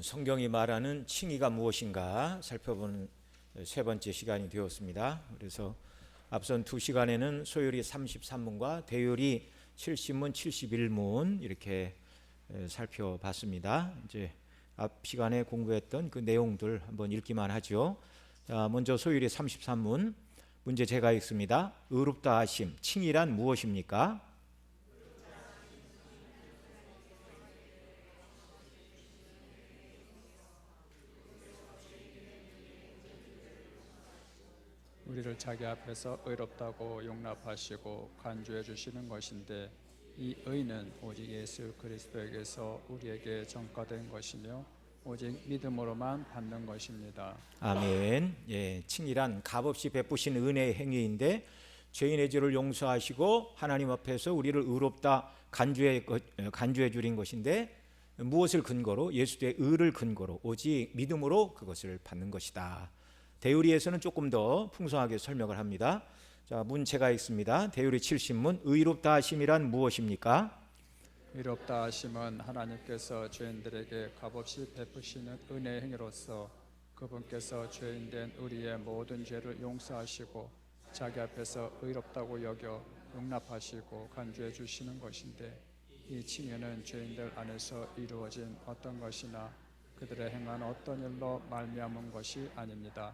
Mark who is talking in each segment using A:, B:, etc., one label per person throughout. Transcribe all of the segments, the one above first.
A: 성경이 말하는 칭의가 무엇인가 살펴보는 세 번째 시간이 되었습니다. 그래서 앞선 두 시간에는 소요리 33문과 대요리 70문, 71문 이렇게 살펴봤습니다. 이제 앞 시간에 공부했던 그 내용들 한번 읽기만 하죠. 자, 먼저 소요리 33문 문제 제가 읽습니다. 의롭다 하심, 칭의란 무엇입니까?
B: 우리를 자기 앞에서 의롭다고 용납하시고 간주해 주시는 것인데, 이 의는 오직 예수 그리스도에게서 우리에게 전가된 것이며 오직 믿음으로만 받는 것입니다.
A: 아멘. 예, 칭의란 값없이 베푸신 은혜의 행위인데 죄인의 죄를 용서하시고 하나님 앞에서 우리를 의롭다 간주해 주린 것인데, 무엇을 근거로? 예수의 의를 근거로 오직 믿음으로 그것을 받는 것이다. 대요리에서는 조금 더 풍성하게 설명을 합니다. 자, 문제가 있습니다. 대요리 70문 의롭다 하심이란 무엇입니까?
B: 의롭다 하심은 하나님께서 죄인들에게 값없이 베푸시는 은혜의 행위로서 그분께서 죄인된 우리의 모든 죄를 용서하시고 자기 앞에서 의롭다고 여겨 용납하시고 간주해 주시는 것인데, 이 칭의는 죄인들 안에서 이루어진 어떤 것이나 그들의 행한 어떤 일로 말미암은 것이 아닙니다.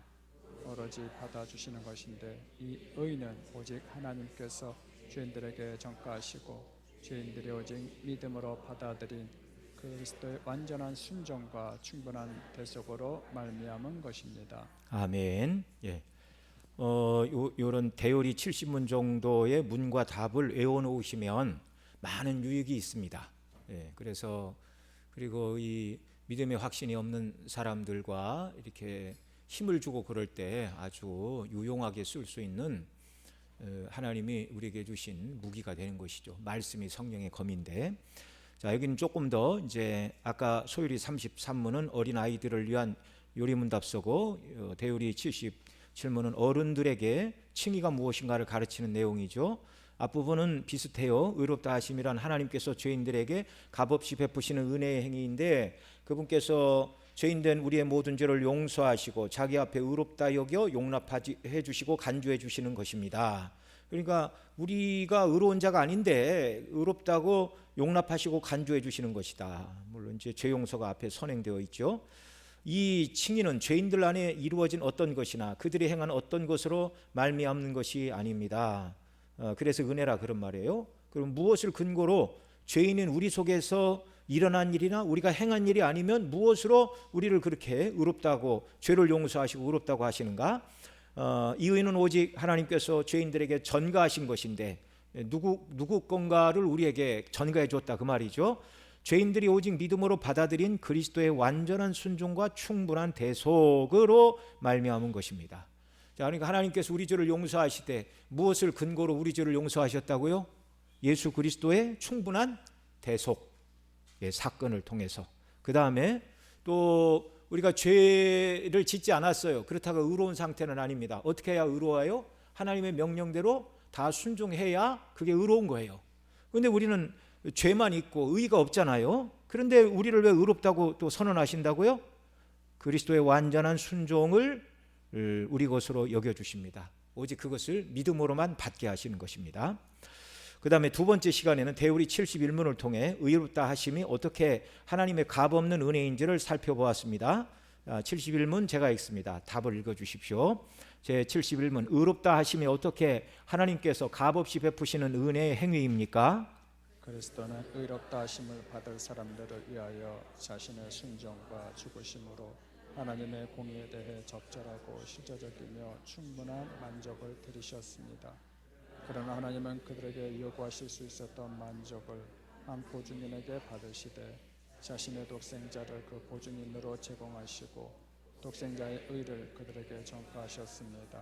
B: 오로지 받아주시는 것인데, 이 의는 오직 하나님께서 죄인들에게 전가하시고 죄인들이 오직 믿음으로 받아들인 그리스도의 완전한 순종과 충분한 대속으로 말미암은 것입니다.
A: 아멘. 예. 요런 대요리 70문 정도의 문과 답을 외워놓으시면 많은 유익이 있습니다. 예. 그리고 이 믿음의 확신이 없는 사람들과 이렇게 힘을 주고 그럴 때 아주 유용하게 쓸 수 있는 하나님이 우리에게 주신 무기가 되는 것이죠. 말씀이 성령의 검인데, 자, 여기는 조금 더 이제 아까 소요리 33문은 어린 아이들을 위한 요리문답서고, 대요리 77문은 어른들에게 칭의가 무엇인가를 가르치는 내용이죠. 앞부분은 비슷해요. 의롭다 하심이란 하나님께서 죄인들에게 값없이 베푸시는 은혜의 행위인데, 그분께서 죄인된 우리의 모든 죄를 용서하시고 자기 앞에 의롭다 여겨 용납해 주시고 간주해 주시는 것입니다. 그러니까 우리가 의로운 자가 아닌데 의롭다고 용납하시고 간주해 주시는 것이다. 물론 이제 죄 용서가 앞에 선행되어 있죠. 이 칭의는 죄인들 안에 이루어진 어떤 것이나 그들이 행한 어떤 것으로 말미암는 것이 아닙니다. 그래서 은혜라 그런 말이에요. 그럼 무엇을 근거로 죄인인 우리 속에서 일어난 일이나 우리가 행한 일이 아니면 무엇으로 우리를 그렇게 의롭다고, 죄를 용서하시고 의롭다고 하시는가? 이 의는 오직 하나님께서 죄인들에게 전가하신 것인데, 누구 건가를 우리에게 전가해 줬다 그 말이죠. 죄인들이 오직 믿음으로 받아들인 그리스도의 완전한 순종과 충분한 대속으로 말미암은 것입니다. 자, 그러니까 하나님께서 우리 죄를 용서하시되 무엇을 근거로 우리 죄를 용서하셨다고요? 예수 그리스도의 충분한 대속 사건을 통해서. 그 다음에 또 우리가 죄를 짓지 않았어요. 그렇다고 의로운 상태는 아닙니다. 어떻게 해야 의로워요? 하나님의 명령대로 다 순종해야 그게 의로운 거예요. 그런데 우리는 죄만 있고 의가 없잖아요. 그런데 우리를 왜 의롭다고 또 선언하신다고요? 그리스도의 완전한 순종을 우리 것으로 여겨주십니다. 오직 그것을 믿음으로만 받게 하시는 것입니다. 그 다음에 두 번째 시간에는 대요리 71문을 통해 의롭다 하심이 어떻게 하나님의 값없는 은혜인지를 살펴보았습니다. 71문 제가 읽습니다. 답을 읽어주십시오. 제 71문 의롭다 하심이 어떻게 하나님께서 값없이 베푸시는 은혜의 행위입니까?
B: 그리스도는 의롭다 하심을 받을 사람들을 위하여 자신의 순종과 죽으심으로 하나님의 공의에 대해 적절하고 실제적이며 충분한 만족을 들이셨습니다. 그러나 하나님은 그들에게 요구하실 수 있었던 만족을 한 보증인에게 받으시되 자신의 독생자를 그 보증인으로 제공하시고 독생자의 의를 그들에게 전가하셨습니다.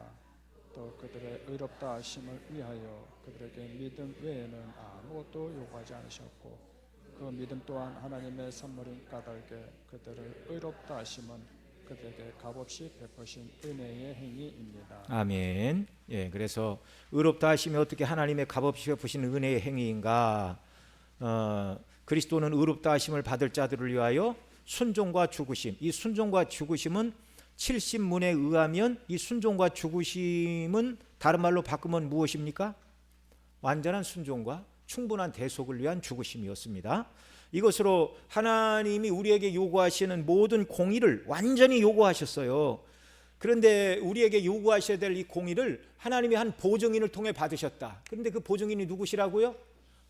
B: 또 그들의 의롭다 하심을 위하여 그들에게 믿음 외에는 아무것도 요구하지 않으셨고, 그 믿음 또한 하나님의 선물인 까닭에 그들을 의롭다 하심은 그들에게 값없이 베푸신 은혜의 행위입니다.
A: 아멘. 예, 그래서 의롭다 하심이 어떻게 하나님의 값없이 베푸신 은혜의 행위인가? 그리스도는 의롭다 하심을 받을 자들을 위하여 순종과 죽으심. 이 순종과 죽으심은 70문에 의하면 이 순종과 죽으심은 다른 말로 바꾸면 무엇입니까? 완전한 순종과 충분한 대속을 위한 죽으심이었습니다. 이것으로 하나님이 우리에게 요구하시는 모든 공의를 완전히 요구하셨어요. 그런데 우리에게 요구하셔야 될 이 공의를 하나님이 한 보증인을 통해 받으셨다. 그런데 그 보증인이 누구시라고요?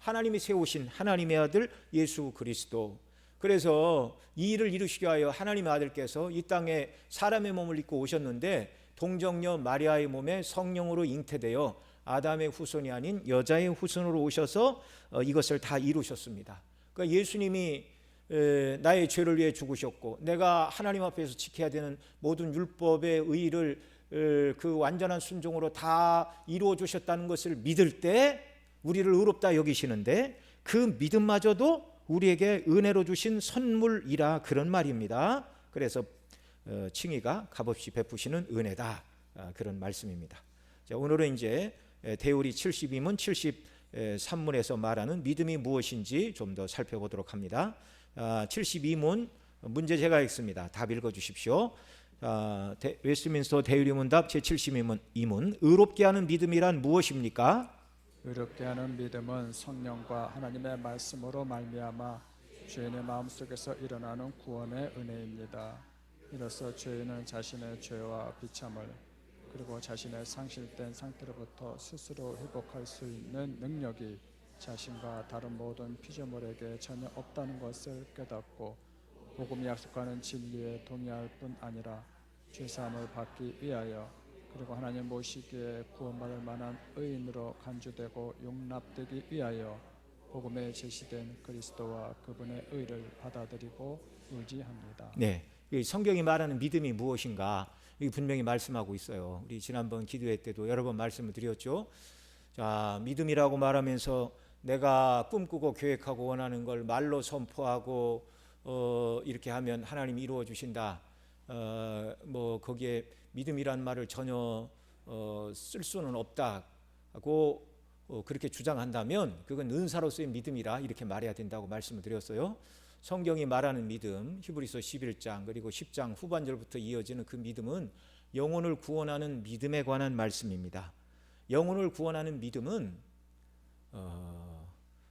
A: 하나님이 세우신 하나님의 아들 예수 그리스도. 그래서 이 일을 이루시기 위하여 하나님의 아들께서 이 땅에 사람의 몸을 입고 오셨는데 동정녀 마리아의 몸에 성령으로 잉태되어 아담의 후손이 아닌 여자의 후손으로 오셔서 이것을 다 이루셨습니다. 그러니까 예수님이 나의 죄를 위해 죽으셨고 내가 하나님 앞에서 지켜야 되는 모든 율법의 의의를 그 완전한 순종으로 다 이루어 주셨다는 것을 믿을 때 우리를 의롭다 여기시는데 그 믿음마저도 우리에게 은혜로 주신 선물이라 그런 말입니다. 그래서 칭의가 값없이 베푸시는 은혜다, 그런 말씀입니다. 자, 오늘은 이제 대우리 72문 73문에서 말하는 믿음이 무엇인지 좀 더 살펴보도록 합니다. 72문 문제 제가 읽습니다. 답 읽어주십시오. 웨스트민스터 대우리 문답 제72문 2문 의롭게 하는 믿음이란 무엇입니까?
B: 의롭게 하는 믿음은 성령과 하나님의 말씀으로 말미암아 죄인의 마음속에서 일어나는 구원의 은혜입니다. 이로써 죄인은 자신의 죄와 비참을 그리고 자신의 상실된 상태로부터 스스로 회복할 수 있는 능력이 자신과 다른 모든 피조물에게 전혀 없다는 것을 깨닫고 복음이 약속하는 진리에 동의할 뿐 아니라 죄사함을 받기 위하여 그리고 하나님 보시기에 구원받을 만한 의인으로 간주되고 용납되기 위하여 복음에 제시된 그리스도와 그분의 의를 받아들이고 의지합니다.
A: 네, 성경이 말하는 믿음이 무엇인가 이게 분명히 말씀하고 있어요. 우리 지난번 기도회 때도 여러 번 말씀을 드렸죠. 자, 믿음이라고 말하면서 내가 꿈꾸고 계획하고 원하는 걸 말로 선포하고 이렇게 하면 하나님이 이루어 주신다. 뭐 거기에 믿음이란 말을 전혀 쓸 수는 없다고 그렇게 주장한다면 그건 은사로서의 믿음이라 이렇게 말해야 된다고 말씀을 드렸어요. 성경이 말하는 믿음, 히브리서 11장 그리고 10장 후반절부터 이어지는 그 믿음은 영혼을 구원하는 믿음에 관한 말씀입니다. 영혼을 구원하는 믿음은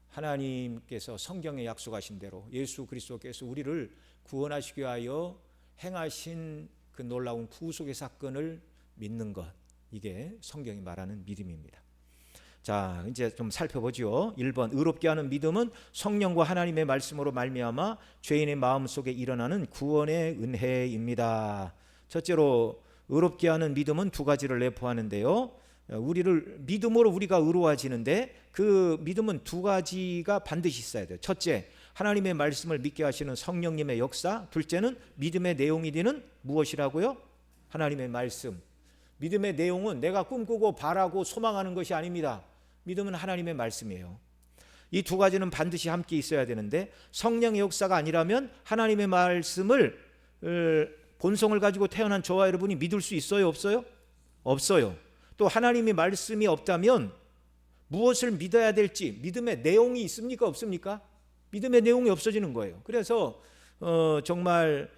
A: 하나님께서 성경에 약속하신 대로 예수 그리스도께서 우리를 구원하시기 위하여 행하신 그 놀라운 구속의 사건을 믿는 것, 이게 성경이 말하는 믿음입니다. 자, 이제 좀 살펴보죠. 1번 의롭게 하는 믿음은 성령과 하나님의 말씀으로 말미암아 죄인의 마음속에 일어나는 구원의 은혜입니다. 첫째로 의롭게 하는 믿음은 두 가지를 내포하는데요. 우리를 믿음으로 우리가 의로워지는데 그 믿음은 두 가지가 반드시 있어야 돼요. 첫째, 하나님의 말씀을 믿게 하시는 성령님의 역사. 둘째는 믿음의 내용이 되는 무엇이라고요? 하나님의 말씀. 믿음의 내용은 내가 꿈꾸고 바라고 소망하는 것이 아닙니다. 믿음은 하나님의 말씀이에요. 이 두 가지는 반드시 함께 있어야 되는데 성령의 역사가 아니라면 하나님의 말씀을 본성을 가지고 태어난 저와 여러분이 믿을 수 있어요? 없어요? 없어요. 또 하나님의 말씀이 없다면 무엇을 믿어야 될지 믿음의 내용이 있습니까? 없습니까? 믿음의 내용이 없어지는 거예요. 그래서 정말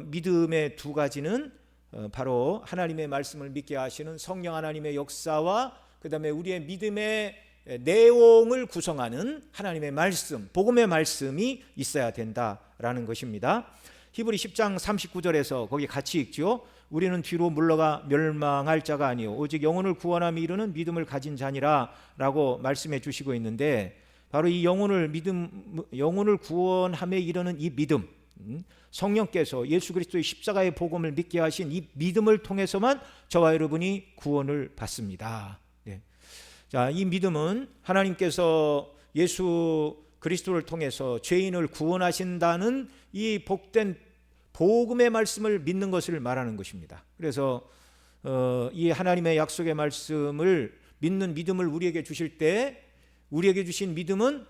A: 믿음의 두 가지는 바로 하나님의 말씀을 믿게 하시는 성령 하나님의 역사와 그 다음에 우리의 믿음의 내용을 구성하는 하나님의 말씀, 복음의 말씀이 있어야 된다라는 것입니다. 히브리 10장 39절에서 거기 같이 읽죠. 우리는 뒤로 물러가 멸망할 자가 아니요 오직 영혼을 구원함에 이르는 믿음을 가진 자니라 라고 말씀해 주시고 있는데 바로 이 영혼을 구원함에 이르는 이 믿음, 성령께서 예수 그리스도의 십자가의 복음을 믿게 하신 이 믿음을 통해서만 저와 여러분이 구원을 받습니다. 네. 자, 이 믿음은 하나님께서 예수 그리스도를 통해서 죄인을 구원하신다는 이 복된 복음의 말씀을 믿는 것을 말하는 것입니다. 그래서 이 하나님의 약속의 말씀을 믿는 믿음을 우리에게 주실 때 우리에게 주신 믿음은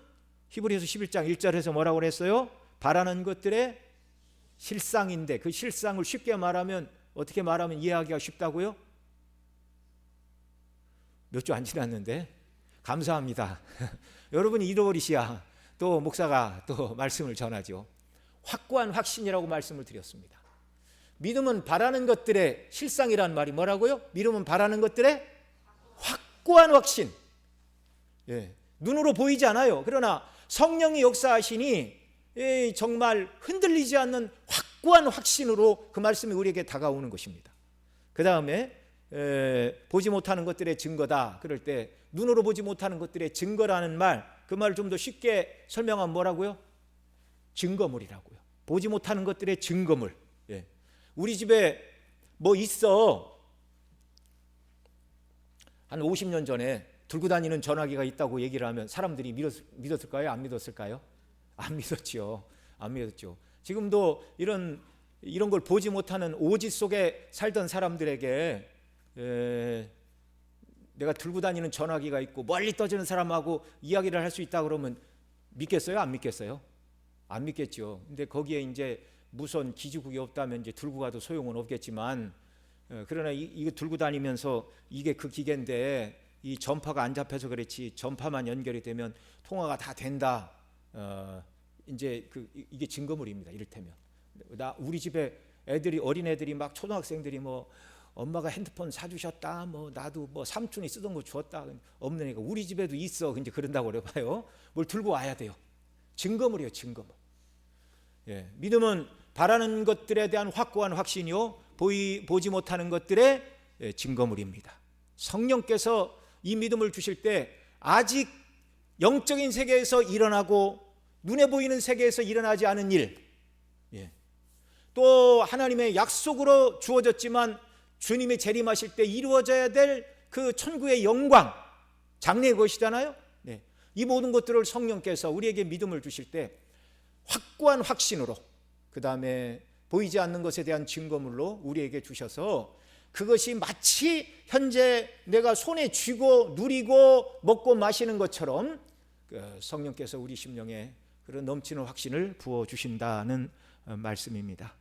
A: 히브리서 11장 1절에서 뭐라고 그랬어요? 바라는 것들의 실상인데 그 실상을 쉽게 말하면 어떻게 말하면 이해하기가 쉽다고요? 몇 주 안 지났는데 감사합니다. 여러분이 잃어버리시야 또 목사가 또 말씀을 전하죠. 확고한 확신이라고 말씀을 드렸습니다. 믿음은 바라는 것들의 실상이라는 말이 뭐라고요? 믿음은 바라는 것들의 확고한 확신. 예, 눈으로 보이지 않아요. 그러나 성령이 역사하시니 정말 흔들리지 않는 확고한 확신으로 그 말씀이 우리에게 다가오는 것입니다. 그 다음에 보지 못하는 것들의 증거다. 그럴 때 눈으로 보지 못하는 것들의 증거라는 말, 그 말을 좀 더 쉽게 설명하면 뭐라고요? 증거물이라고요. 보지 못하는 것들의 증거물. 예. 우리 집에 뭐 있어. 한 50년 전에 들고 다니는 전화기가 있다고 얘기를 하면 사람들이 믿었을까요? 안 믿었을까요? 안 믿었죠. 안 믿었죠. 지금도 이런 걸 보지 못하는 오지 속에 살던 사람들에게 내가 들고 다니는 전화기가 있고 멀리 떠지는 사람하고 이야기를 할 수 있다 그러면 믿겠어요? 안 믿겠어요? 안 믿겠죠. 근데 거기에 이제 무선 기지국이 없다면 이제 들고 가도 소용은 없겠지만, 그러나 이거 들고 다니면서 이게 그 기계인데 이 전파가 안 잡혀서 그렇지 전파만 연결이 되면 통화가 다 된다. 이제 이게 증거물입니다. 이를테면 우리 집에 어린 애들이 막 초등학생들이 뭐 엄마가 핸드폰 사주셨다, 뭐 나도 뭐 삼촌이 쓰던 거 주었다, 없는 애가 우리 집에도 있어. 이제 그런다고 그래봐요. 뭘 들고 와야 돼요. 증거물이에요, 증거물. 예, 믿음은 바라는 것들에 대한 확고한 확신이요, 보지 못하는 것들의 증거물입니다. 성령께서 이 믿음을 주실 때 아직 영적인 세계에서 일어나고 눈에 보이는 세계에서 일어나지 않은 일, 또 하나님의 약속으로 주어졌지만 주님이 재림하실 때 이루어져야 될 그 천국의 영광, 장래의 것이잖아요. 이 모든 것들을 성령께서 우리에게 믿음을 주실 때 확고한 확신으로, 그 다음에 보이지 않는 것에 대한 증거물로 우리에게 주셔서 그것이 마치 현재 내가 손에 쥐고 누리고 먹고 마시는 것처럼 성령께서 우리 심령에 그런 넘치는 확신을 부어주신다는 말씀입니다.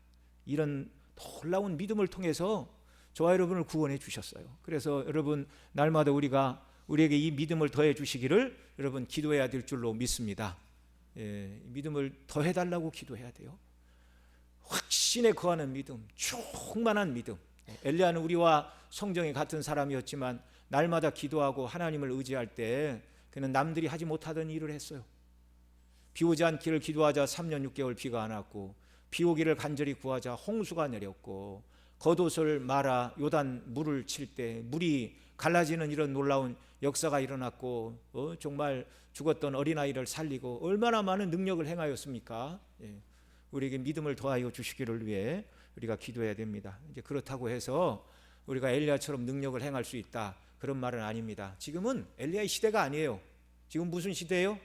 A: 이런 놀라운 믿음을 통해서 저와 여러분을 구원해 주셨어요. 그래서 여러분, 날마다 우리에게 이 믿음을 더해 주시기를 여러분 기도해야 될 줄로 믿습니다. 믿음을 더해달라고 기도해야 돼요. 확신에 거하는 믿음, 충만한 믿음. 엘리야는 우리와 성정이 같은 사람이었지만 날마다 기도하고 하나님을 의지할 때 그는 남들이 하지 못하던 일을 했어요. 비 오지 않기를 기도하자 3년 6개월 비가 안 왔고, 비 오기를 간절히 구하자 홍수가 내렸고, 겉옷을 말아 요단 물을 칠 때 물이 갈라지는 이런 놀라운 역사가 일어났고, 정말 죽었던 어린아이를 살리고 얼마나 많은 능력을 행하였습니까? 우리에게 믿음을 더하여 주시기를 위해 우리가 기도해야 됩니다. 이제 그렇다고 해서 우리가 엘리야처럼 능력을 행할 수 있다, 그런 말은 아닙니다. 지금은 엘리야의 시대가 아니에요. 지금 무슨 시대예요?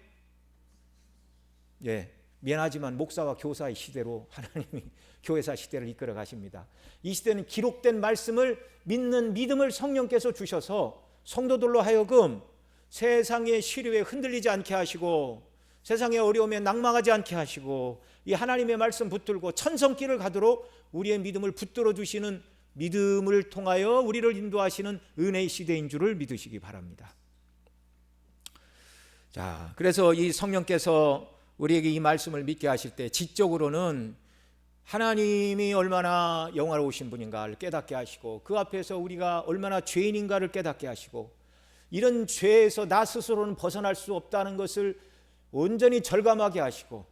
A: 미안하지만 목사와 교사의 시대로 하나님이 교회사 시대를 이끌어 가십니다. 이 시대는 기록된 말씀을 믿는 믿음을 성령께서 주셔서 성도들로 하여금 세상의 시류에 흔들리지 않게 하시고, 세상의 어려움에 낭망하지 않게 하시고, 이 하나님의 말씀 붙들고 천성길을 가도록 우리의 믿음을 붙들어 주시는, 믿음을 통하여 우리를 인도하시는 은혜의 시대인 줄을 믿으시기 바랍니다. 자, 그래서 이 성령께서 우리에게 이 말씀을 믿게 하실 때 지적으로는 하나님이 얼마나 영화로우신 분인가를 깨닫게 하시고, 그 앞에서 우리가 얼마나 죄인인가를 깨닫게 하시고, 이런 죄에서 나 스스로는 벗어날 수 없다는 것을 온전히 절감하게 하시고,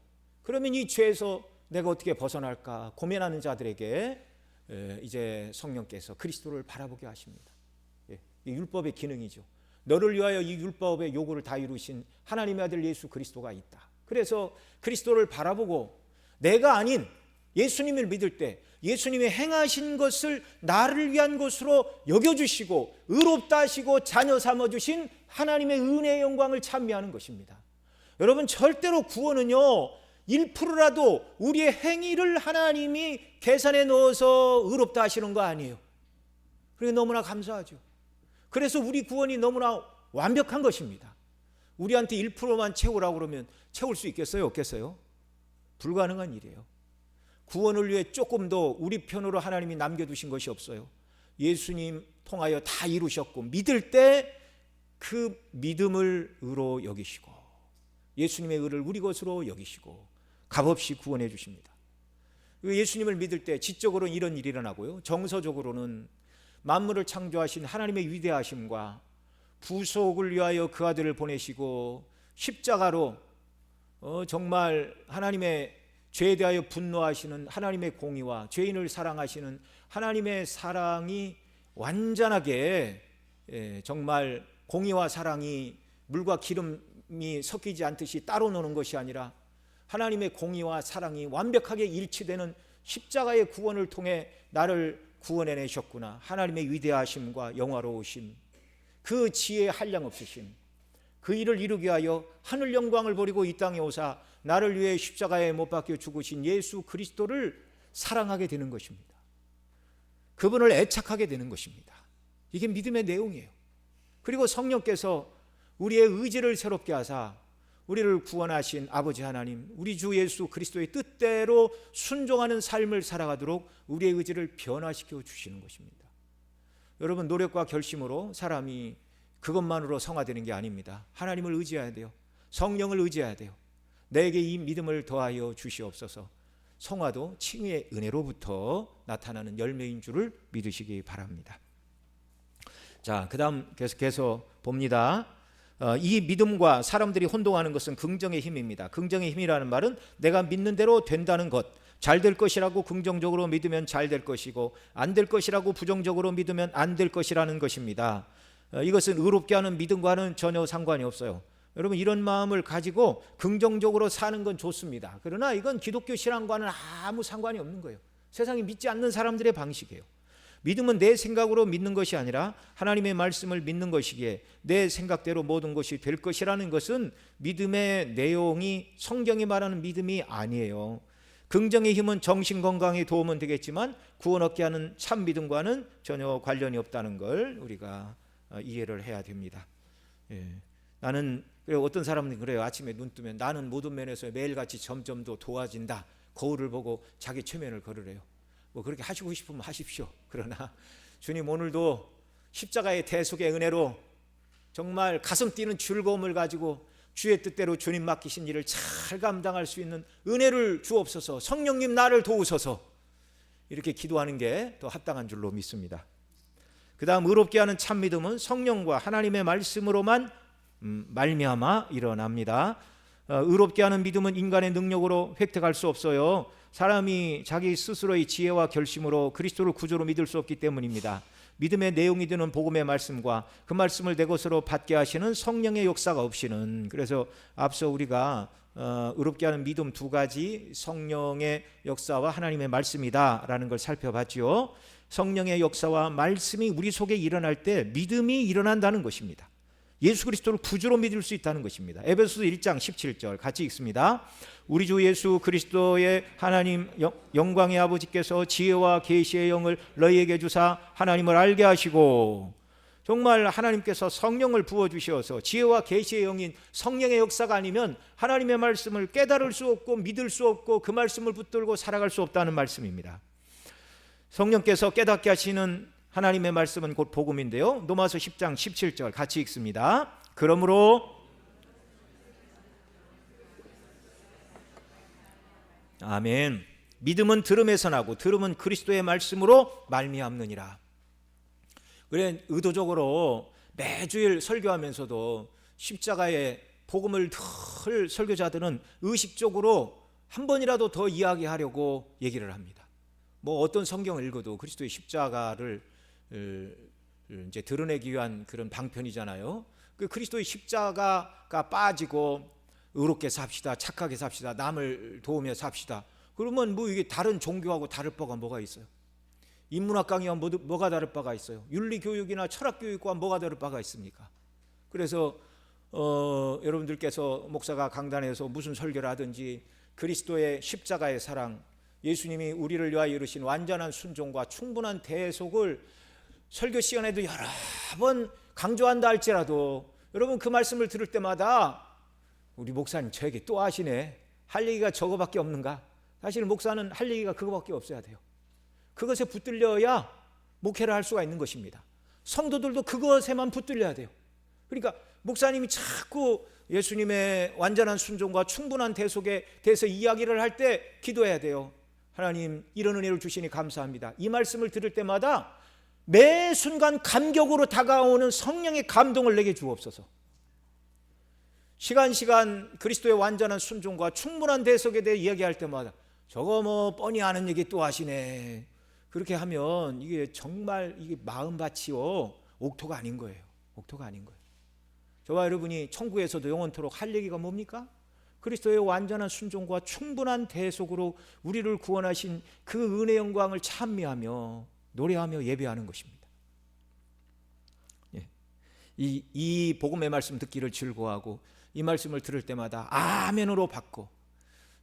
A: 그러면 이 죄에서 내가 어떻게 벗어날까 고민하는 자들에게 이제 성령께서 그리스도를 바라보게 하십니다. 이 율법의 기능이죠. 너를 위하여 이 율법의 요구를 다 이루신 하나님의 아들 예수 그리스도가 있다. 그래서 그리스도를 바라보고 내가 아닌 예수님을 믿을 때 예수님이 행하신 것을 나를 위한 것으로 여겨주시고 의롭다 하시고 자녀 삼아주신 하나님의 은혜의 영광을 찬미하는 것입니다. 여러분, 절대로 구원은요 1%라도 우리의 행위를 하나님이 계산에 넣어서 의롭다 하시는 거 아니에요. 그게 너무나 감사하죠. 그래서 우리 구원이 너무나 완벽한 것입니다. 우리한테 1%만 채우라고 그러면 채울 수 있겠어요? 없겠어요? 불가능한 일이에요. 구원을 위해 조금 더 우리 편으로 하나님이 남겨두신 것이 없어요. 예수님 통하여 다 이루셨고, 믿을 때 그 믿음을 의로 여기시고 예수님의 의를 우리 것으로 여기시고 값없이 구원해 주십니다. 예수님을 믿을 때 지적으로는 이런 일이 일어나고요. 정서적으로는 만물을 창조하신 하나님의 위대하심과 부속을 위하여 그 아들을 보내시고 십자가로 정말 하나님의 죄에 대하여 분노하시는 하나님의 공의와 죄인을 사랑하시는 하나님의 사랑이 완전하게 정말 공의와 사랑이 물과 기름이 섞이지 않듯이 따로 노는 것이 아니라 하나님의 공의와 사랑이 완벽하게 일치되는 십자가의 구원을 통해 나를 구원해내셨구나. 하나님의 위대하심과 영화로우심, 그 지혜의 한량없으심, 그 일을 이루기 위하여 하늘 영광을 버리고 이 땅에 오사 나를 위해 십자가에 못 박혀 죽으신 예수 그리스도를 사랑하게 되는 것입니다. 그분을 애착하게 되는 것입니다. 이게 믿음의 내용이에요. 그리고 성령께서 우리의 의지를 새롭게 하사 우리를 구원하신 아버지 하나님, 우리 주 예수 그리스도의 뜻대로 순종하는 삶을 살아가도록 우리의 의지를 변화시켜 주시는 것입니다. 여러분, 노력과 결심으로 사람이 그것만으로 성화되는 게 아닙니다. 하나님을 의지해야 돼요. 성령을 의지해야 돼요. 내게 이 믿음을 더하여 주시옵소서. 성화도 칭의의 은혜로부터 나타나는 열매인 줄을 믿으시기 바랍니다. 자, 그 다음 계속해서 봅니다. 이 믿음과 사람들이 혼동하는 것은 긍정의 힘입니다. 긍정의 힘이라는 말은 내가 믿는 대로 된다는 것, 잘 될 것이라고 긍정적으로 믿으면 잘 될 것이고 안 될 것이라고 부정적으로 믿으면 안 될 것이라는 것입니다. 이것은 의롭게 하는 믿음과는 전혀 상관이 없어요. 여러분, 이런 마음을 가지고 긍정적으로 사는 건 좋습니다. 그러나 이건 기독교 신앙과는 아무 상관이 없는 거예요. 세상이 믿지 않는 사람들의 방식이에요. 믿음은 내 생각으로 믿는 것이 아니라 하나님의 말씀을 믿는 것이기에 내 생각대로 모든 것이 될 것이라는 것은 믿음의 내용이 성경이 말하는 믿음이 아니에요. 긍정의 힘은 정신 건강에 도움은 되겠지만 구원 얻게 하는 참 믿음과는 전혀 관련이 없다는 걸 우리가 이해를 해야 됩니다. 나는 어떤 사람은 그래요. 아침에 눈 뜨면 나는 모든 면에서 매일같이 점점 더 도와진다. 거울을 보고 자기 최면을 걸으래요. 뭐 그렇게 하시고 싶으면 하십시오. 그러나 주님 오늘도 십자가의 대속의 은혜로 정말 가슴 뛰는 즐거움을 가지고 주의 뜻대로 주님 맡기신 일을 잘 감당할 수 있는 은혜를 주옵소서. 성령님 나를 도우소서. 이렇게 기도하는 게 더 합당한 줄로 믿습니다. 그 다음 의롭게 하는 참 믿음은 성령과 하나님의 말씀으로만 말미암아 일어납니다. 의롭게 하는 믿음은 인간의 능력으로 획득할 수 없어요. 사람이 자기 스스로의 지혜와 결심으로 그리스도를 구주로 믿을 수 없기 때문입니다. 믿음의 내용이 되는 복음의 말씀과 그 말씀을 내 것으로 받게 하시는 성령의 역사가 없이는, 그래서 앞서 우리가 의롭게 하는 믿음 두 가지, 성령의 역사와 하나님의 말씀이다라는 걸 살펴봤죠. 성령의 역사와 말씀이 우리 속에 일어날 때 믿음이 일어난다는 것입니다. 예수 그리스도를 구주로 믿을 수 있다는 것입니다. 에베소서 1장 17절 같이 읽습니다. 우리 주 예수 그리스도의 하나님 영광의 아버지께서 지혜와 계시의 영을 너희에게 주사 하나님을 알게 하시고, 정말 하나님께서 성령을 부어주셔서 지혜와 계시의 영인 성령의 역사가 아니면 하나님의 말씀을 깨달을 수 없고 믿을 수 없고 그 말씀을 붙들고 살아갈 수 없다는 말씀입니다. 성령께서 깨닫게 하시는 하나님의 말씀은 곧 복음인데요. 로마서 10장 17절 같이 읽습니다. 그러므로 아멘. 믿음은 들음에서 나고 들음은 그리스도의 말씀으로 말미암느니라. 그래, 의도적으로 매주일 설교하면서도 십자가의 복음을 늘 설교자들은 의식적으로 한 번이라도 더 이야기하려고 얘기를 합니다. 뭐 어떤 성경을 읽어도 그리스도의 십자가를 이제 드러내기 위한 그런 방편이잖아요. 그 그리스도의 십자가가 빠지고 의롭게 삽시다, 착하게 삽시다, 남을 도우며 삽시다. 그러면 뭐 이게 다른 종교하고 다를 바가 뭐가 있어요? 인문학 강의와 뭐가 다를 바가 있어요? 윤리 교육이나 철학 교육과 뭐가 다를 바가 있습니까? 그래서 여러분들께서 목사가 강단에서 무슨 설교를 하든지 그리스도의 십자가의 사랑, 예수님이 우리를 위하여 이루신 완전한 순종과 충분한 대속을 설교 시간에도 여러 번 강조한다 할지라도 여러분 그 말씀을 들을 때마다 우리 목사님 저에게 또 하시네, 할 얘기가 저거밖에 없는가? 사실 목사는 할 얘기가 그거밖에 없어야 돼요. 그것에 붙들려야 목회를 할 수가 있는 것입니다. 성도들도 그것에만 붙들려야 돼요. 그러니까 목사님이 자꾸 예수님의 완전한 순종과 충분한 대속에 대해서 이야기를 할 때 기도해야 돼요. 하나님 이런 은혜를 주시니 감사합니다. 이 말씀을 들을 때마다 매 순간 감격으로 다가오는 성령의 감동을 내게 주옵소서. 시간 그리스도의 완전한 순종과 충분한 대속에 대해 이야기할 때마다 저거 뭐 뻔히 아는 얘기 또 하시네. 그렇게 하면 이게 정말 이게 마음밭이요 옥토가 아닌 거예요. 옥토가 아닌 거예요. 저와 여러분이 천국에서도 영원토록 할 얘기가 뭡니까? 그리스도의 완전한 순종과 충분한 대속으로 우리를 구원하신 그 은혜 영광을 찬미하며 노래하며 예배하는 것입니다. 예. 이 복음의 말씀 듣기를 즐거워하고 이 말씀을 들을 때마다 아멘으로 받고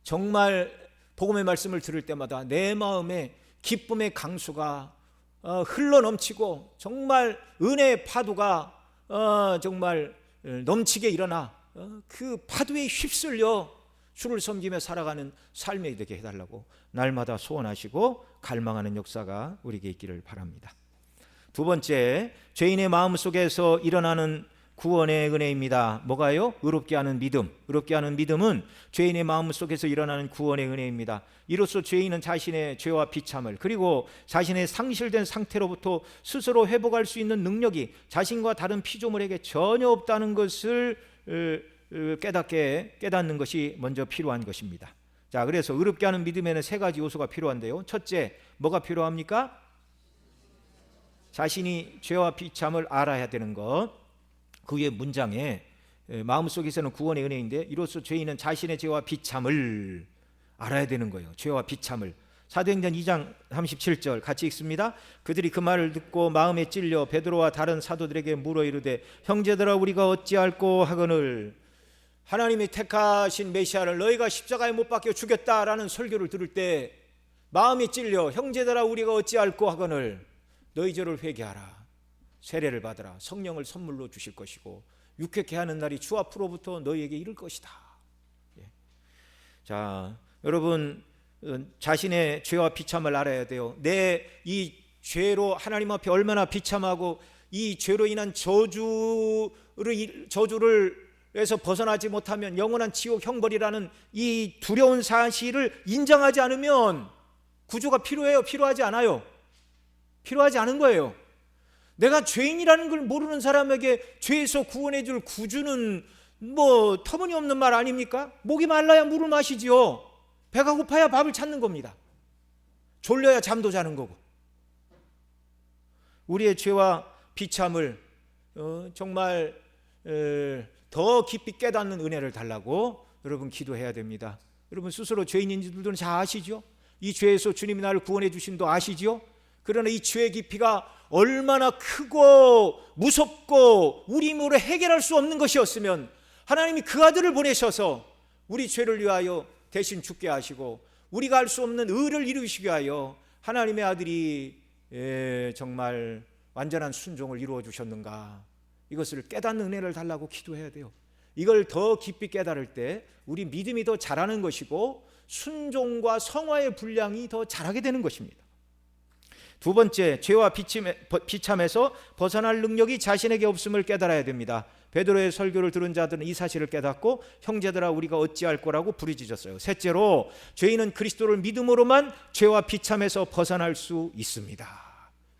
A: 정말 복음의 말씀을 들을 때마다 내 마음에 기쁨의 강수가 흘러넘치고 정말 은혜의 파도가 정말 넘치게 일어나 그 파도에 휩쓸려 주를 섬기며 살아가는 삶이 되게 해달라고 날마다 소원하시고 갈망하는 역사가 우리에게 있기를 바랍니다. 두 번째, 죄인의 마음속에서 일어나는 구원의 은혜입니다. 뭐가요? 의롭게 하는 믿음. 의롭게 하는 믿음은 죄인의 마음속에서 일어나는 구원의 은혜입니다. 이로써 죄인은 자신의 죄와 비참을 그리고 자신의 상실된 상태로부터 스스로 회복할 수 있는 능력이 자신과 다른 피조물에게 전혀 없다는 것을 깨닫는 것이 먼저 필요한 것입니다. 자, 그래서 의롭게 하는 믿음에는 세 가지 요소가 필요한데요. 첫째, 뭐가 필요합니까? 자신이 죄와 비참을 알아야 되는 것. 그 위에 문장에 마음속에서는 구원의 은혜인데 이로써 죄인은 자신의 죄와 비참을 알아야 되는 거예요. 죄와 비참을. 사도행전 2장 37절 같이 읽습니다. 그들이 그 말을 듣고 마음에 찔려 베드로와 다른 사도들에게 물어 이르되 형제들아 우리가 어찌할꼬 하거늘. 하나님이 택하신 메시아를 너희가 십자가에 못 박혀 죽였다라는 설교를 들을 때 마음에 찔려 형제들아 우리가 어찌할꼬 하거늘. 너희 죄를 회개하라. 세례를 받으라. 성령을 선물로 주실 것이고 유쾌케 하는 날이 주 앞으로부터 너희에게 이를 것이다. 예. 자, 여러분 자신의 죄와 비참을 알아야 돼요. 내 이 죄로 하나님 앞에 얼마나 비참하고 이 죄로 인한 저주를 에서 벗어나지 못하면 영원한 지옥 형벌이라는 이 두려운 사실을 인정하지 않으면 구주가 필요해요? 필요하지 않아요? 필요하지 않은 거예요. 내가 죄인이라는 걸 모르는 사람에게 죄에서 구원해 줄 구주는 뭐 터무니없는 말 아닙니까? 목이 말라야 물을 마시지요. 배가 고파야 밥을 찾는 겁니다. 졸려야 잠도 자는 거고. 우리의 죄와 비참을 정말 더 깊이 깨닫는 은혜를 달라고 여러분 기도해야 됩니다. 여러분 스스로 죄인인지들은 잘 아시죠? 이 죄에서 주님이 나를 구원해 주신도 아시죠? 그러나 이 죄의 깊이가 얼마나 크고 무섭고 우리 힘으로 해결할 수 없는 것이었으면 하나님이 그 아들을 보내셔서 우리 죄를 위하여 대신 죽게 하시고 우리가 할 수 없는 의를 이루시게 하여 하나님의 아들이 정말 완전한 순종을 이루어 주셨는가, 이것을 깨닫는 은혜를 달라고 기도해야 돼요. 이걸 더 깊이 깨달을 때 우리 믿음이 더 자라는 것이고 순종과 성화의 분량이 더 자라게 되는 것입니다. 두 번째, 죄와 비참에서 벗어날 능력이 자신에게 없음을 깨달아야 됩니다. 베드로의 설교를 들은 자들은 이 사실을 깨닫고 형제들아 우리가 어찌할 거라고 부르짖었어요. 셋째로, 죄인은 그리스도를 믿음으로만 죄와 비참에서 벗어날 수 있습니다.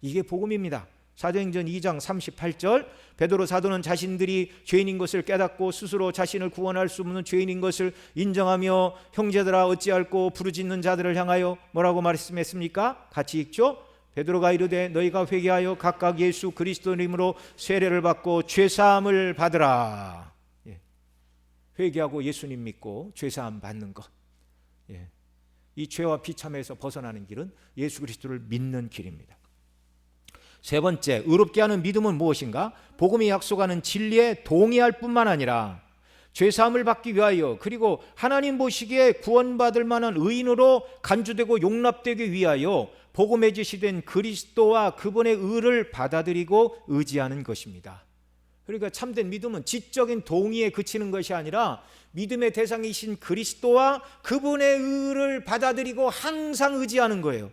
A: 이게 복음입니다. 사도행전 2장 38절, 베드로 사도는 자신들이 죄인인 것을 깨닫고 스스로 자신을 구원할 수 없는 죄인인 것을 인정하며 형제들아 어찌할꼬 부르짖는 자들을 향하여 뭐라고 말씀했습니까? 같이 읽죠. 베드로가 이르되 너희가 회개하여 각각 예수 그리스도 이름으로 세례를 받고 죄사함을 받으라. 회개하고 예수님 믿고 죄사함 받는 것. 이 죄와 비참에서 벗어나는 길은 예수 그리스도를 믿는 길입니다. 세 번째, 의롭게 하는 믿음은 무엇인가? 복음이 약속하는 진리에 동의할 뿐만 아니라 죄사함을 받기 위하여 그리고 하나님 보시기에 구원받을 만한 의인으로 간주되고 용납되기 위하여 복음에 지시된 그리스도와 그분의 의를 받아들이고 의지하는 것입니다. 그러니까 참된 믿음은 지적인 동의에 그치는 것이 아니라 믿음의 대상이신 그리스도와 그분의 의를 받아들이고 항상 의지하는 거예요.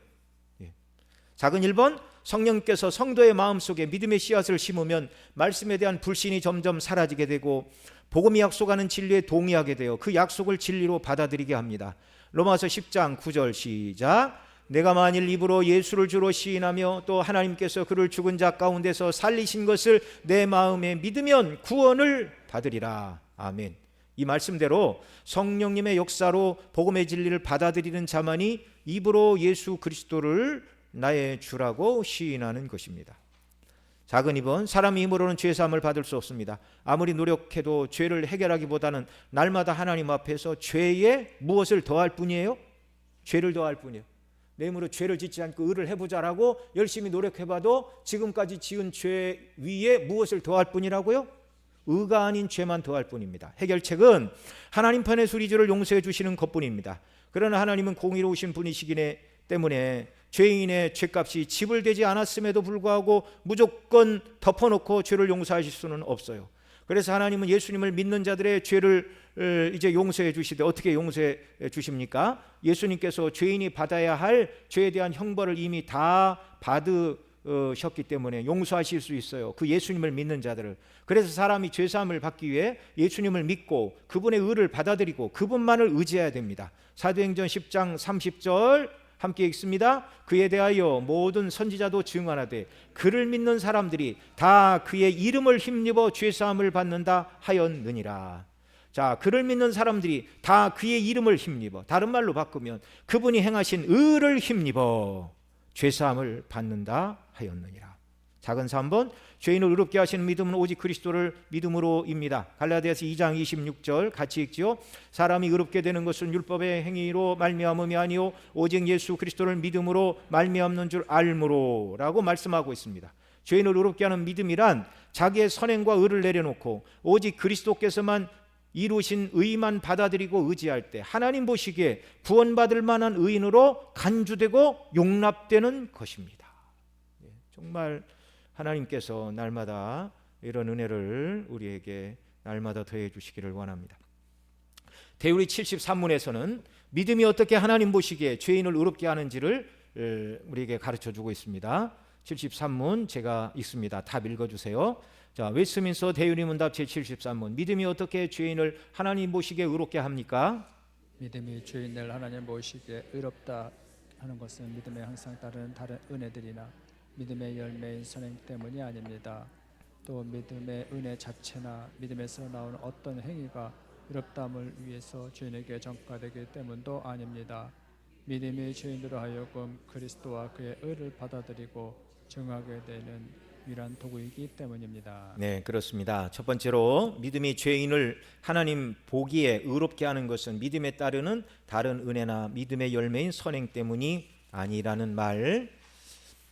A: 작은 1번, 성령께서 성도의 마음속에 믿음의 씨앗을 심으면 말씀에 대한 불신이 점점 사라지게 되고 복음이 약속하는 진리에 동의하게 되어 그 약속을 진리로 받아들이게 합니다. 로마서 10장 9절 시작. 내가 만일 입으로 예수를 주로 시인하며 또 하나님께서 그를 죽은 자 가운데서 살리신 것을 내 마음에 믿으면 구원을 받으리라. 아멘. 이 말씀대로 성령님의 역사로 복음의 진리를 받아들이는 자만이 입으로 예수 그리스도를 나의 주라고 시인하는 것입니다. 작은 입은 사람의 힘으로는 죄사함을 받을 수 없습니다. 아무리 노력해도 죄를 해결하기보다는 날마다 하나님 앞에서 죄에 무엇을 더할 뿐이에요? 죄를 더할 뿐이에요. 내 힘으로 죄를 짓지 않고 의를 해보자라고 열심히 노력해봐도 지금까지 지은 죄 위에 무엇을 더할 뿐이라고요? 의가 아닌 죄만 더할 뿐입니다. 해결책은 하나님 편에서 우리 죄를 용서해 주시는 것뿐입니다. 그러나 하나님은 공의로우신 분이시기 때문에 죄인의 죄값이 지불되지 않았음에도 불구하고 무조건 덮어놓고 죄를 용서하실 수는 없어요. 그래서 하나님은 예수님을 믿는 자들의 죄를 이제 용서해 주시되 어떻게 용서해 주십니까? 예수님께서 죄인이 받아야 할 죄에 대한 형벌을 이미 다 받으셨기 때문에 용서하실 수 있어요. 그 예수님을 믿는 자들을. 그래서 사람이 죄사함을 받기 위해 예수님을 믿고 그분의 의를 받아들이고 그분만을 의지해야 됩니다. 사도행전 10장 30절 함께 읽습니다. 그에 대하여 모든 선지자도 증언하되 그를 믿는 사람들이 다 그의 이름을 힘입어 죄사함을 받는다 하였느니라. 자, 그를 믿는 사람들이 다 그의 이름을 힘입어, 다른 말로 바꾸면 그분이 행하신 의를 힘입어 죄사함을 받는다 하였느니라. 작은 3번, 죄인을 의롭게 하시는 믿음은 오직 그리스도를 믿음으로입니다. 갈라디아서 2장 26절 같이 읽지요. 사람이 의롭게 되는 것은 율법의 행위로 말미암음이 아니요 오직 예수 그리스도를 믿음으로 말미암는 줄 알므로라고 말씀하고 있습니다. 죄인을 의롭게 하는 믿음이란 자기의 선행과 의를 내려놓고 오직 그리스도께서만 이루신 의만 받아들이고 의지할 때 하나님 보시기에 구원받을 만한 의인으로 간주되고 용납되는 것입니다. 정말 하나님께서 날마다 이런 은혜를 우리에게 날마다 더해 주시기를 원합니다. 대우리 73문에서는 믿음이 어떻게 하나님 보시기에 죄인을 의롭게 하는지를 우리에게 가르쳐 주고 있습니다. 73문 제가 읽습니다. 답 읽어주세요. 자, 웨스트민스터 대유리 문답 제73문. 믿음이 어떻게 죄인을 하나님 보시기에 의롭게 합니까?
B: 믿음이 죄인을 하나님 보시기에 의롭다 하는 것은 믿음에 항상 다른 은혜들이나 믿음의 열매인 선행 때문이 아닙니다. 또 믿음의 은혜 자체나 믿음에서 나오는 어떤 행위가 의롭다함을 위해서 죄인에게 전가되기 때문도 아닙니다. 믿음이 죄인으로 하여금 그리스도와 그의 의를 받아들이고 정하게 되는 유일한 도구이기 때문입니다.
A: 네, 그렇습니다. 첫 번째로 믿음이 죄인을 하나님 보기에 의롭게 하는 것은 믿음에 따르는 다른 은혜나 믿음의 열매인 선행 때문이 아니라는 말.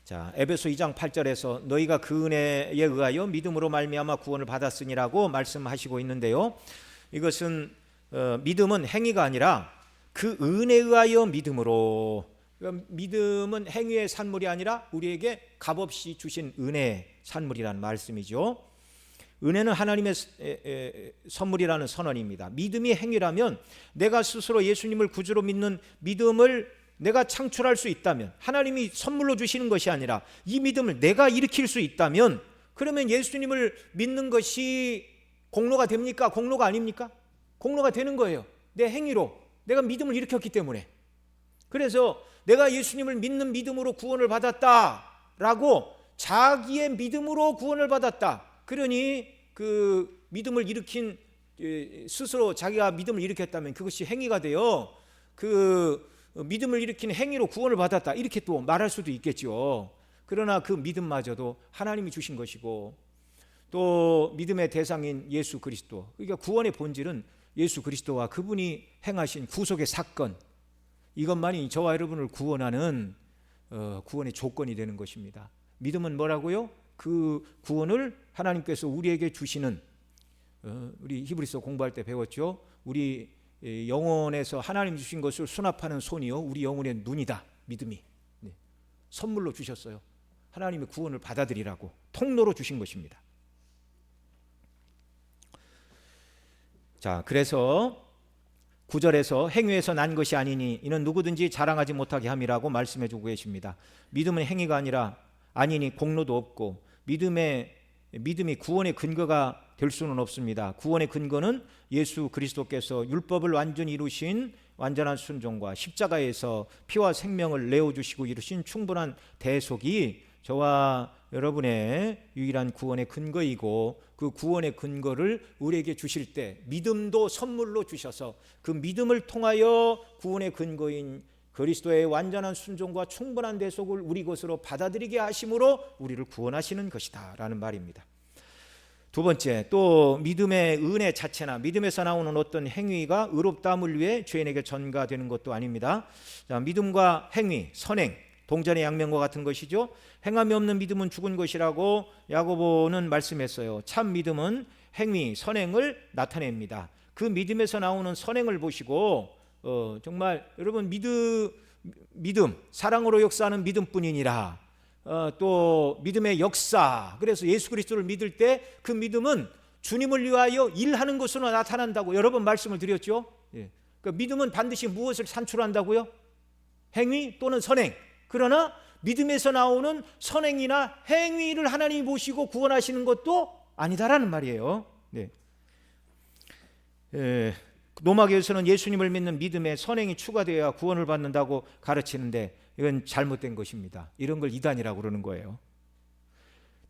A: 자, 에베소 2장 8절에서 너희가 그 은혜에 의하여 믿음으로 말미암아 구원을 받았으니라고 말씀하시고 있는데요. 이것은 믿음은 행위가 아니라 그 은혜에 의하여 믿음으로, 그러니까 믿음은 행위의 산물이 아니라 우리에게 값없이 주신 은혜의 산물이라는 말씀이죠. 은혜는 하나님의 선물이라는 선언입니다. 믿음이 행위라면 내가 스스로 예수님을 구주로 믿는 믿음을 내가 창출할 수 있다면, 하나님이 선물로 주시는 것이 아니라 이 믿음을 내가 일으킬 수 있다면, 그러면 예수님을 믿는 것이 공로가 됩니까? 공로가 아닙니까? 공로가 되는 거예요. 내 행위로 내가 믿음을 일으켰기 때문에. 그래서 내가 예수님을 믿는 믿음으로 구원을 받았다라고, 자기의 믿음으로 구원을 받았다, 그러니 그 믿음을 일으킨, 스스로 자기가 믿음을 일으켰다면 그것이 행위가 되어 그 믿음을 일으킨 행위로 구원을 받았다, 이렇게 또 말할 수도 있겠죠. 그러나 그 믿음마저도 하나님이 주신 것이고, 또 믿음의 대상인 예수 그리스도, 그러니까 구원의 본질은 예수 그리스도와 그분이 행하신 구속의 사건, 이것만이 저와 여러분을 구원하는 구원의 조건이 되는 것입니다. 믿음은 뭐라고요? 그 구원을 하나님께서 우리에게 주시는, 우리 히브리서 공부할 때 배웠죠. 우리 영혼에서 하나님 주신 것을 수납하는 손이요, 우리 영혼의 눈이다. 믿음이 선물로 주셨어요. 하나님의 구원을 받아들이라고 통로로 주신 것입니다. 자, 그래서 9절에서 행위에서 난 것이 아니니 이는 누구든지 자랑하지 못하게 함이라고 말씀해 주고 계십니다. 믿음은 행위가 아니라 아니니 공로도 없고, 믿음의 믿음이 구원의 근거가 될 수는 없습니다. 구원의 근거는 예수 그리스도께서 율법을 완전히 이루신 완전한 순종과 십자가에서 피와 생명을 내어주시고 이루신 충분한 대속이 저와 여러분의 유일한 구원의 근거이고, 그 구원의 근거를 우리에게 주실 때 믿음도 선물로 주셔서 그 믿음을 통하여 구원의 근거인 그리스도의 완전한 순종과 충분한 대속을 우리 것으로 받아들이게 하심으로 우리를 구원하시는 것이다 라는 말입니다. 두 번째, 또 믿음의 은혜 자체나 믿음에서 나오는 어떤 행위가 의롭다함을 위해 죄인에게 전가되는 것도 아닙니다. 자, 믿음과 행위, 선행, 동전의 양면과 같은 것이죠. 행함이 없는 믿음은 죽은 것이라고 야고보는 말씀했어요. 참 믿음은 행위, 선행을 나타냅니다. 그 믿음에서 나오는 선행을 보시고 정말 여러분 믿음, 사랑으로 역사하는 믿음뿐이니라. 또 믿음의 역사, 그래서 예수 그리스도를 믿을 때 그 믿음은 주님을 위하여 일하는 것으로 나타난다고 여러 번 말씀을 드렸죠. 그러니까 믿음은 반드시 무엇을 산출한다고요? 행위 또는 선행. 그러나 믿음에서 나오는 선행이나 행위를 하나님이 보시고 구원하시는 것도 아니다라는 말이에요. 로마교에서는 예수님을 믿는 믿음에 선행이 추가되어야 구원을 받는다고 가르치는데 이건 잘못된 것입니다. 이런 걸 이단이라고 그러는 거예요.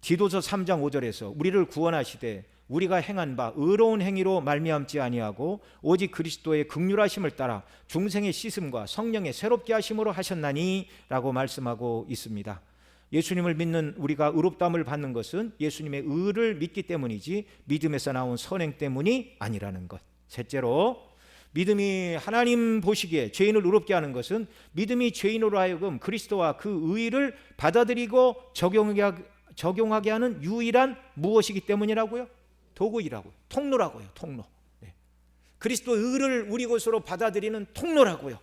A: 디도서 3장 5절에서 우리를 구원하시되 우리가 행한 바 의로운 행위로 말미암지 아니하고 오직 그리스도의 긍휼하심을 따라 중생의 씻음과 성령의 새롭게 하심으로 하셨나니 라고 말씀하고 있습니다. 예수님을 믿는 우리가 의롭다함을 받는 것은 예수님의 의를 믿기 때문이지 믿음에서 나온 선행 때문이 아니라는 것. 셋째로, 믿음이 하나님 보시기에 죄인을 의롭게 하는 것은 믿음이 죄인으로 하여금 그리스도와 그 의를 받아들이고 적용하게 하는 유일한 무엇이기 때문이라고요? 도구이라고요. 통로라고요. 통로. 그리스도의 의를 우리 것으로 받아들이는 통로라고요.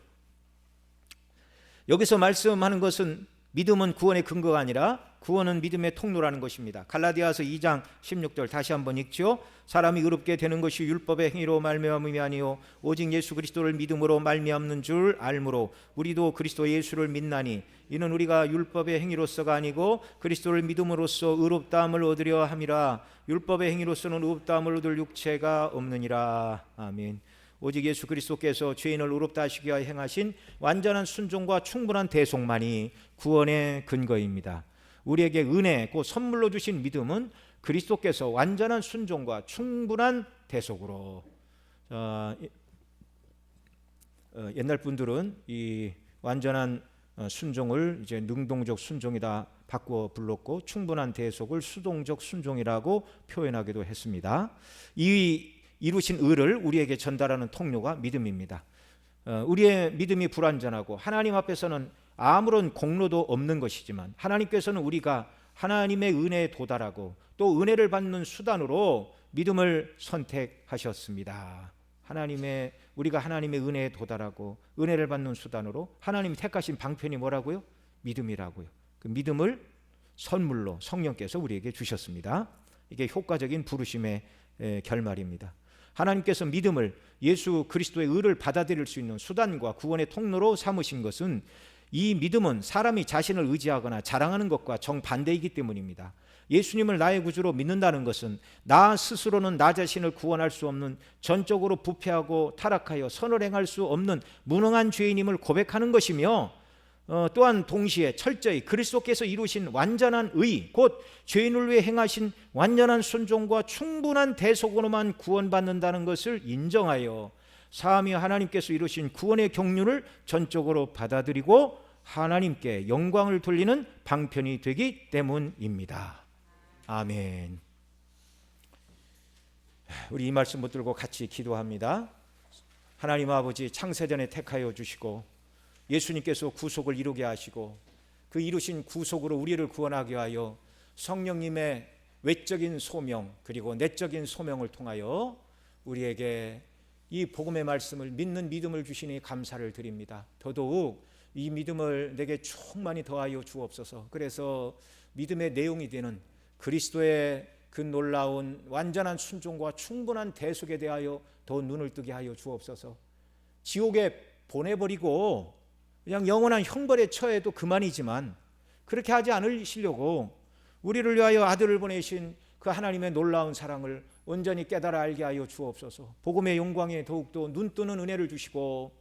A: 여기서 말씀하는 것은 믿음은 구원의 근거가 아니라 구원은 믿음의 통로라는 것입니다. 갈라디아서 2장 16절 다시 한번 읽죠. 사람이 의롭게 되는 것이 율법의 행위로 말미암음이 아니요 오직 예수 그리스도를 믿음으로 말미암는 줄 알므로 우리도 그리스도 예수를 믿나니 이는 우리가 율법의 행위로서가 아니고 그리스도를 믿음으로써 의롭다함을 얻으려 함이라. 율법의 행위로서는 의롭다함을 얻을 육체가 없느니라. 아멘. 오직 예수 그리스도께서 죄인을 의롭다 하시기 위하여 행하신 완전한 순종과 충분한 대속만이 구원의 근거입니다. 우리에게 은혜, 곧 선물로 주신 믿음은 그리스도께서 완전한 순종과 충분한 대속으로, 옛날 분들은 이 완전한 순종을 이제 능동적 순종이다 바꾸어 불렀고 충분한 대속을 수동적 순종이라고 표현하기도 했습니다. 이 이루신 의를 우리에게 전달하는 통로가 믿음입니다. 우리의 믿음이 불완전하고 하나님 앞에서는 아무런 공로도 없는 것이지만 하나님께서는 우리가 하나님의 은혜에 도달하고 또 은혜를 받는 수단으로 믿음을 선택하셨습니다. 우리가 하나님의 은혜에 도달하고 은혜를 받는 수단으로 하나님이 택하신 방편이 뭐라고요? 믿음이라고요. 그 믿음을 선물로 성령께서 우리에게 주셨습니다. 이게 효과적인 부르심의 결말입니다. 하나님께서 믿음을 예수 그리스도의 의를 받아들일 수 있는 수단과 구원의 통로로 삼으신 것은 이 믿음은 사람이 자신을 의지하거나 자랑하는 것과 정반대이기 때문입니다. 예수님을 나의 구주로 믿는다는 것은 나 스스로는 나 자신을 구원할 수 없는 전적으로 부패하고 타락하여 선을 행할 수 없는 무능한 죄인임을 고백하는 것이며 또한 동시에 철저히 그리스도께서 이루신 완전한 의, 곧 죄인을 위해 행하신 완전한 순종과 충분한 대속으로만 구원받는다는 것을 인정하여 사함이 하나님께서 이루신 구원의 경륜을 전적으로 받아들이고 하나님께 영광을 돌리는 방편이 되기 때문입니다. 아멘. 우리 이 말씀 붙들고 같이 기도합니다. 하나님 아버지, 창세전에 택하여 주시고 예수님께서 구속을 이루게 하시고 그 이루신 구속으로 우리를 구원하게 하여 성령님의 외적인 소명 그리고 내적인 소명을 통하여 우리에게 이 복음의 말씀을 믿는 믿음을 주시니 감사를 드립니다. 더더욱 이 믿음을 내게 충만히 더하여 주옵소서. 그래서 믿음의 내용이 되는 그리스도의 그 놀라운 완전한 순종과 충분한 대속에 대하여 더 눈을 뜨게 하여 주옵소서. 지옥에 보내버리고 그냥 영원한 형벌에 처해도 그만이지만 그렇게 하지 않으시려고 우리를 위하여 아들을 보내신 그 하나님의 놀라운 사랑을 온전히 깨달아 알게 하여 주옵소서. 복음의 영광에 더욱더 눈뜨는 은혜를 주시고,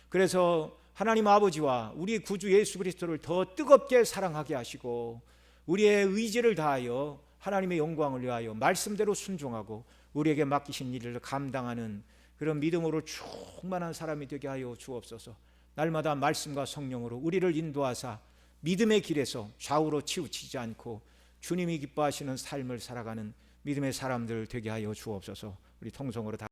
A: 그래서 하나님 아버지와 우리 구주 예수 그리스도를 더 뜨겁게 사랑하게 하시고, 우리의 의지를 다하여 하나님의 영광을 위하여 말씀대로 순종하고 우리에게 맡기신 일을 감당하는 그런 믿음으로 충만한 사람이 되게 하여 주옵소서. 날마다 말씀과 성령으로 우리를 인도하사 믿음의 길에서 좌우로 치우치지 않고 주님이 기뻐하시는 삶을 살아가는 믿음의 사람들 되게 하여 주옵소서. 우리 통성으로 다